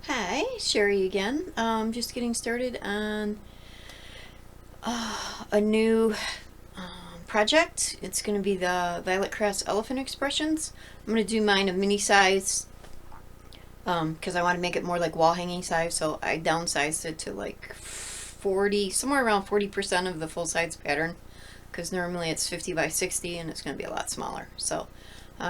Hi, Sherry again. Just getting started on a new project. It's going to be the Violet Crafts Elephant Expressions. I'm going to do mine a mini size because I want to make it more like wall hanging size, so I downsized it to like 40, somewhere around 40% of the full size pattern, because normally it's 50 by 60 and it's going to be a lot smaller. So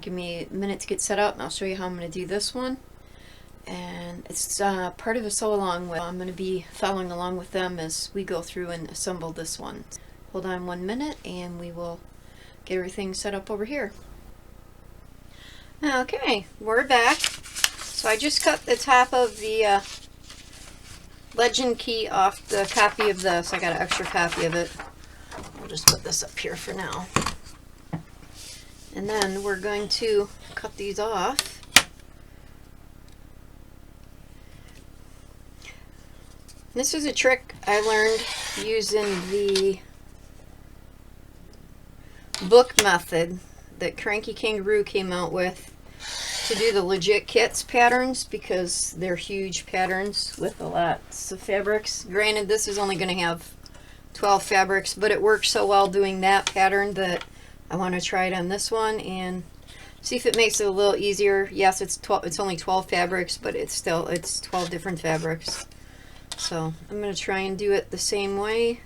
give me a minute to get set up and I'll show you how I'm going to do this one. And it's part of a sew along with. I'm going to be following along with them as we go through and assemble this one. Hold on 1 minute and we will get everything set up over here. Okay, we're back. So I just cut the top of the legend key off the copy of this. I got an extra copy of it. I'll just put this up here for now. And then we're going to cut these off. This is a trick I learned using the book method that Cranky Kangaroo came out with to do the legit kits patterns, because they're huge patterns with lots of fabrics. Granted, this is only going to have 12 fabrics, but it works so well doing that pattern that I want to try it on this one and see if it makes it a little easier. Yes, it's only 12 fabrics, but it's 12 different fabrics. So I'm going to try and do it the same way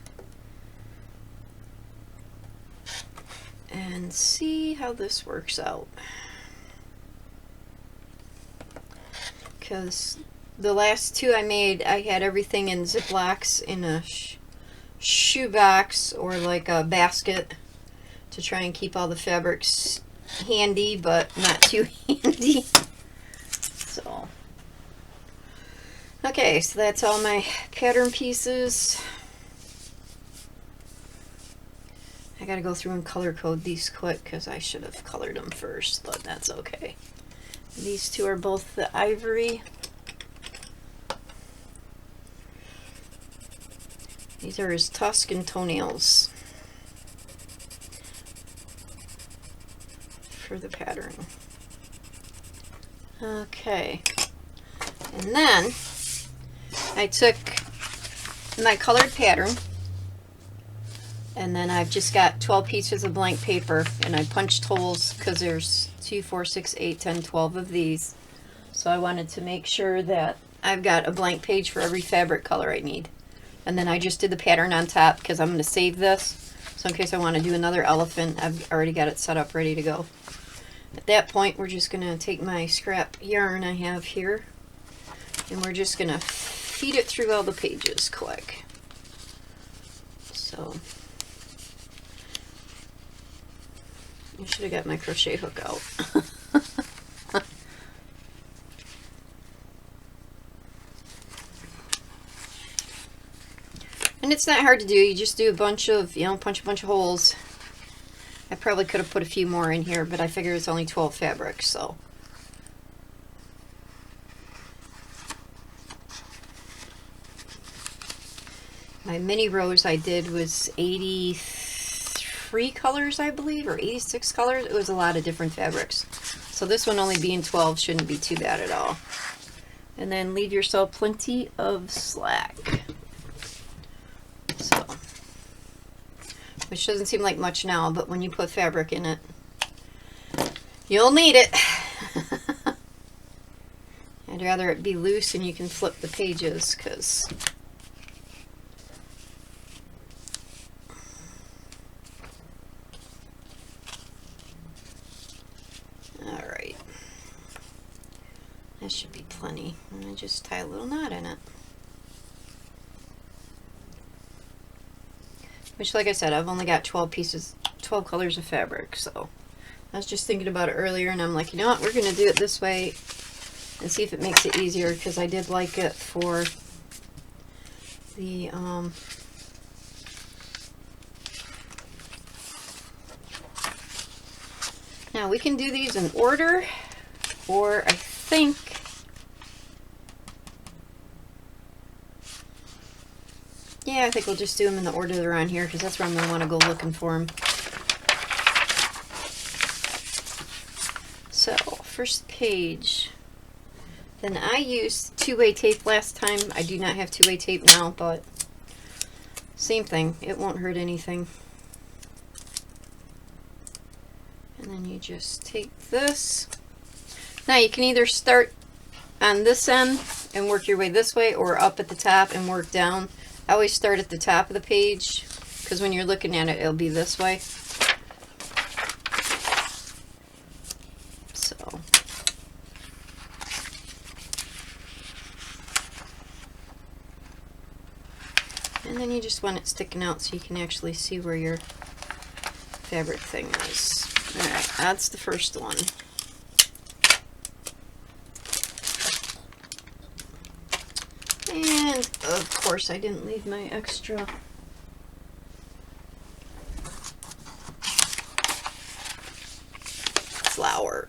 and see how this works out. Because the last two I made, I had everything in Ziplocs in a shoe box or like a basket to try and keep all the fabrics handy, but not too handy. So. Okay, so that's all my pattern pieces. I gotta go through and color code these quick because I should have colored them first, but that's okay. These two are both the ivory. These are his tusk and toenails for the pattern. Okay, and then I took my colored pattern and then I've just got 12 pieces of blank paper and I punched holes because there's 2, 4, 6, 8, 10, 12 of these. So I wanted to make sure that I've got a blank page for every fabric color I need. And then I just did the pattern on top because I'm going to save this. So in case I want to do another elephant, I've already got it set up ready to go. At that point, we're just going to take my scrap yarn I have here and we're just going to feed it through all the pages quick. So I should have got my crochet hook out. And it's not hard to do. You just do a bunch of, punch a bunch of holes. I probably could have put a few more in here, but I figure it's only 12 fabrics, so. My mini rows I did was 83 colors, I believe, or 86 colors. It was a lot of different fabrics. So this one only being 12 shouldn't be too bad at all. And then leave yourself plenty of slack. So, which doesn't seem like much now, but when you put fabric in it, you'll need it. I'd rather it be loose and you can flip the pages, because alright, that should be plenty. I'm going to just tie a little knot in it. Which, like I said, I've only got 12 pieces, 12 colors of fabric, so I was just thinking about it earlier and I'm like, you know what, we're going to do it this way and see if it makes it easier, because I did like it for the now we can do these in order, or I think yeah, I think we'll just do them in the order they're on here, because that's where I'm going to want to go looking for them. So, first page, Then I used two-way tape last time. I do not have two-way tape now, but same thing. It won't hurt anything. And then you just take this. Now you can either start on this end and work your way this way, or up at the top and work down. I always start at the top of the page, because when you're looking at it, it'll be this way. So. And then you just want it sticking out so you can actually see where your fabric thing is. Alright, that's the first one. And of course I didn't leave my extra flour.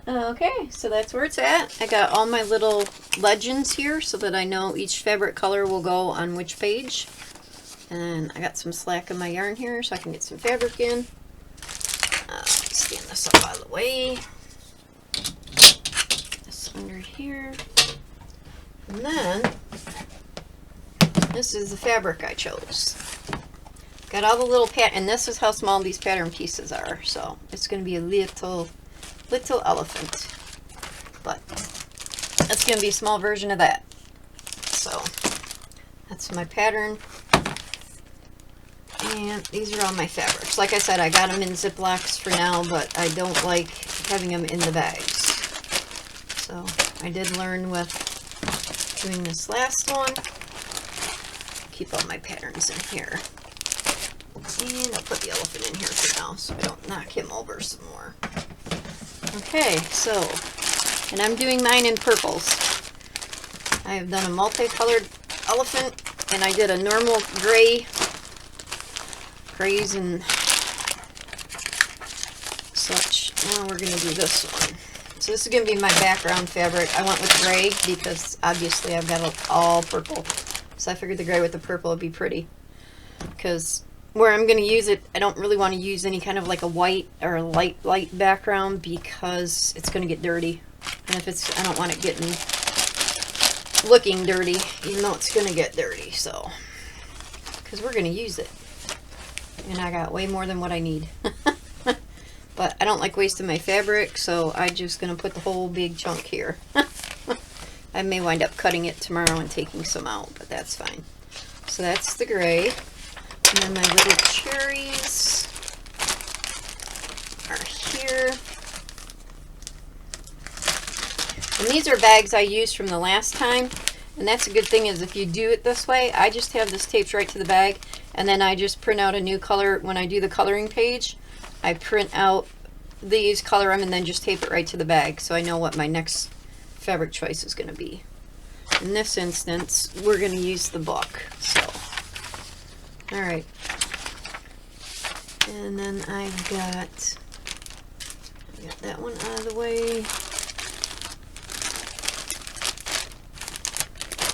Okay, so that's where it's at. I got all my little legends here so that I know each fabric color will go on which page. And I got some slack in my yarn here so I can get some fabric in. Stand this up out of the way. This under here. And then, this is the fabric I chose. Got all the little and this is how small these pattern pieces are. So, it's going to be a little elephant, but that's going to be a small version of that. So that's my pattern, and these are all my fabrics. Like I said, I got them in Ziplocs for now, but I don't like having them in the bags. So I did learn with doing this last one. Keep all my patterns in here, and I'll put the elephant in here for now so I don't knock him over some more. Okay, so, and I'm doing mine in purples. I have done a multicolored elephant, and I did a normal grays and such. Now we're going to do this one. So this is going to be my background fabric. I went with gray because obviously I've got all purple. So I figured the gray with the purple would be pretty. Because where I'm going to use it, I don't really want to use any kind of like a white or a light background because it's going to get dirty. And if it's, I don't want it looking dirty, even though it's going to get dirty. So, because we're going to use it. And I got way more than what I need. But I don't like wasting my fabric, so I'm just going to put the whole big chunk here. I may wind up cutting it tomorrow and taking some out, but that's fine. So that's the gray. And then my little cherries are here. And these are bags I used from the last time. And that's a good thing is if you do it this way, I just have this taped right to the bag. And then I just print out a new color. When I do the coloring page, I print out these, color them, and then just tape it right to the bag. So I know what my next fabric choice is going to be. In this instance, we're going to use the book. So. Alright, and then I've got that one out of the way.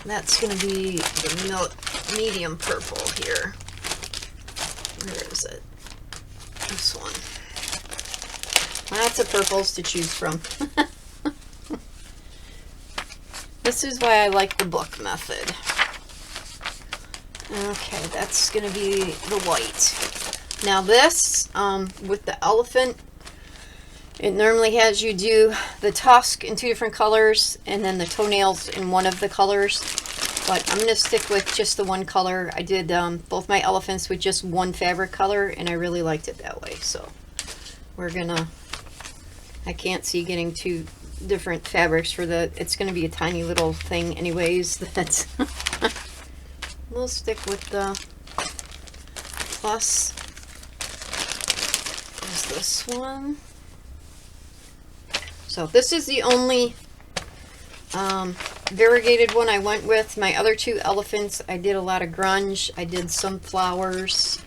That's going to be the medium purple here. Where is it? This one. Lots of purples to choose from. This is why I like the book method. Okay, that's going to be the white. Now this, with the elephant, it normally has you do the tusk in 2 different colors and then the toenails in one of the colors. But I'm going to stick with just the one color. I did both my elephants with just one fabric color, and I really liked it that way. So we're going to, I can't see getting 2 different fabrics for the, it's going to be a tiny little thing anyways. That's we'll stick with the plus. Is this one? So this is the only variegated one I went with. My other two elephants, I did a lot of grunge. I did some flowers.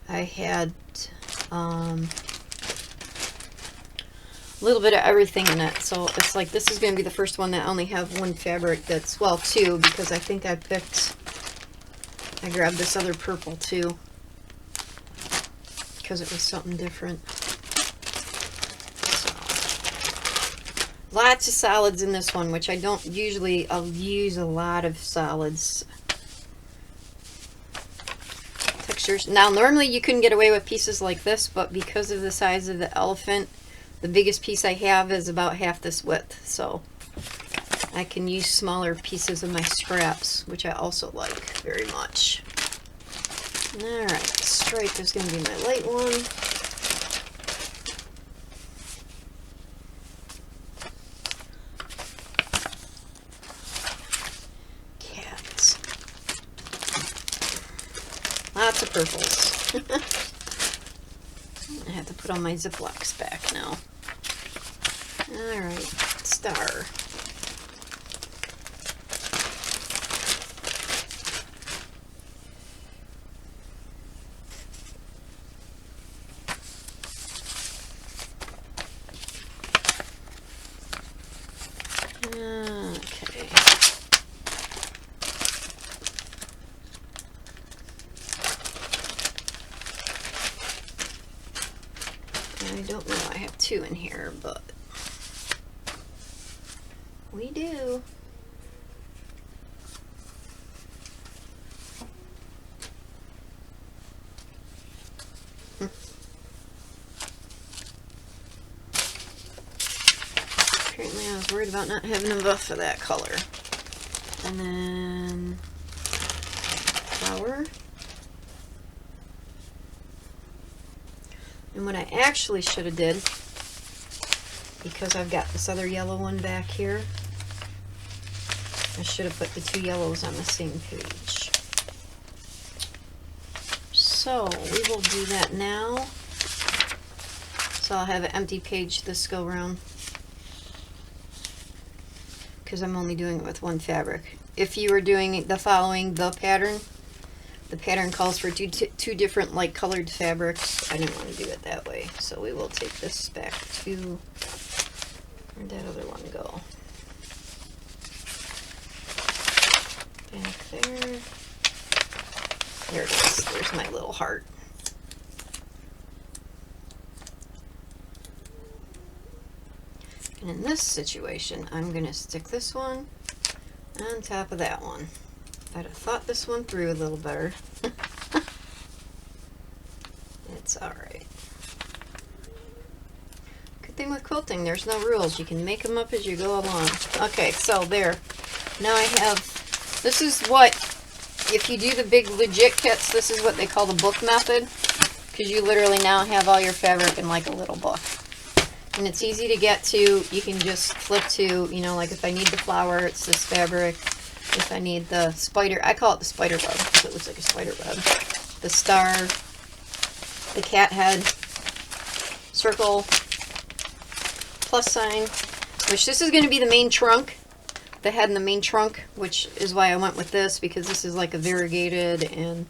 I had a little bit of everything in it. So it's like this is going to be the first one that I only have one fabric that's, well, two, because I think I grabbed this other purple too, because it was something different. So, lots of solids in this one, which I don't usually, I'll use a lot of solids. Textures. Now, normally you couldn't get away with pieces like this, but because of the size of the elephant, the biggest piece I have is about half this width, so I can use smaller pieces of my scraps, which I also like very much. Alright, stripe is going to be my light one. Cats. Lots of purples. I have to put on my Ziplocs back now. Alright, star. Okay. I don't know, I have two in here, but we do. Apparently I was worried about not having enough of that color. And then flower. And what I actually should have did, because I've got this other yellow one back here, I should have put the two yellows on the same page. So we will do that now. So I'll have an empty page this go round, because I'm only doing it with one fabric. If you were doing the following the pattern calls for two different like colored fabrics. I didn't want to do it that way, so we will take this back to, where'd that other one go? Back there. There it is. There's my little heart. And in this situation, I'm going to stick this one on top of that one. I'd have thought this one through a little better. It's alright. Good thing with quilting, there's no rules. You can make them up as you go along. Okay, so there. Now I have, this is what, if you do the big legit kits, this is what they call the book method. Because you literally now have all your fabric in like a little book. And it's easy to get to. You can just flip to, you know, like if I need the flower, it's this fabric. If I need the spider, I call it the spider web, because it looks like a spider web. The star, the cat head, circle, plus sign, which this is going to be the main trunk, the head and the main trunk, which is why I went with this, because this is like a variegated, and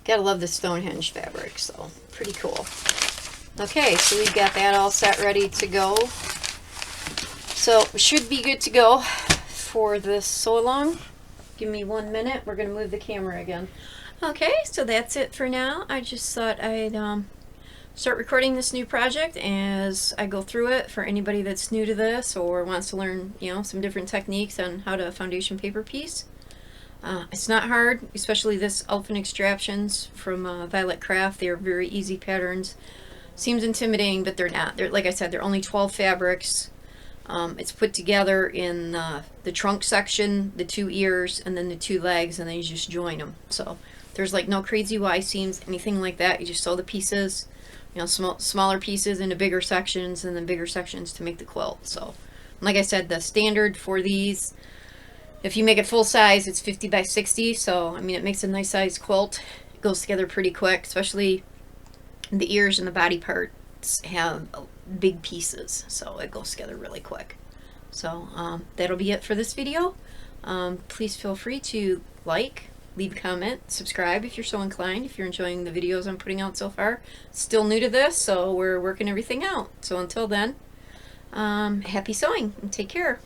gotta love the Stonehenge fabric, so pretty cool. Okay, so we've got that all set, ready to go. So we should be good to go for this sew along. Give me 1 minute. We're going to move the camera again. Okay, so that's it for now. I just thought I'd start recording this new project as I go through it for anybody that's new to this or wants to learn, you know, some different techniques on how to foundation paper piece. It's not hard, especially this elephant extractions from Violet Craft. They're very easy patterns. Seems intimidating, but they're not. They're, like I said, they're only 12 fabrics. It's put together in the trunk section, the 2 ears, and then the 2 legs, and then you just join them. So there's like no crazy Y seams, anything like that. You just sew the pieces, you know, smaller pieces into bigger sections, and then bigger sections to make the quilt. So like I said, the standard for these If you make it full size, it's 50 by 60, so I mean it makes a nice size quilt. It goes together pretty quick, especially the ears and the body parts have big pieces, so it goes together really quick. So that'll be it for this video. Please feel free to like, leave a comment, subscribe if you're so inclined, if you're enjoying the videos I'm putting out so far. Still new to this, so we're working everything out. So until then, happy sewing and take care.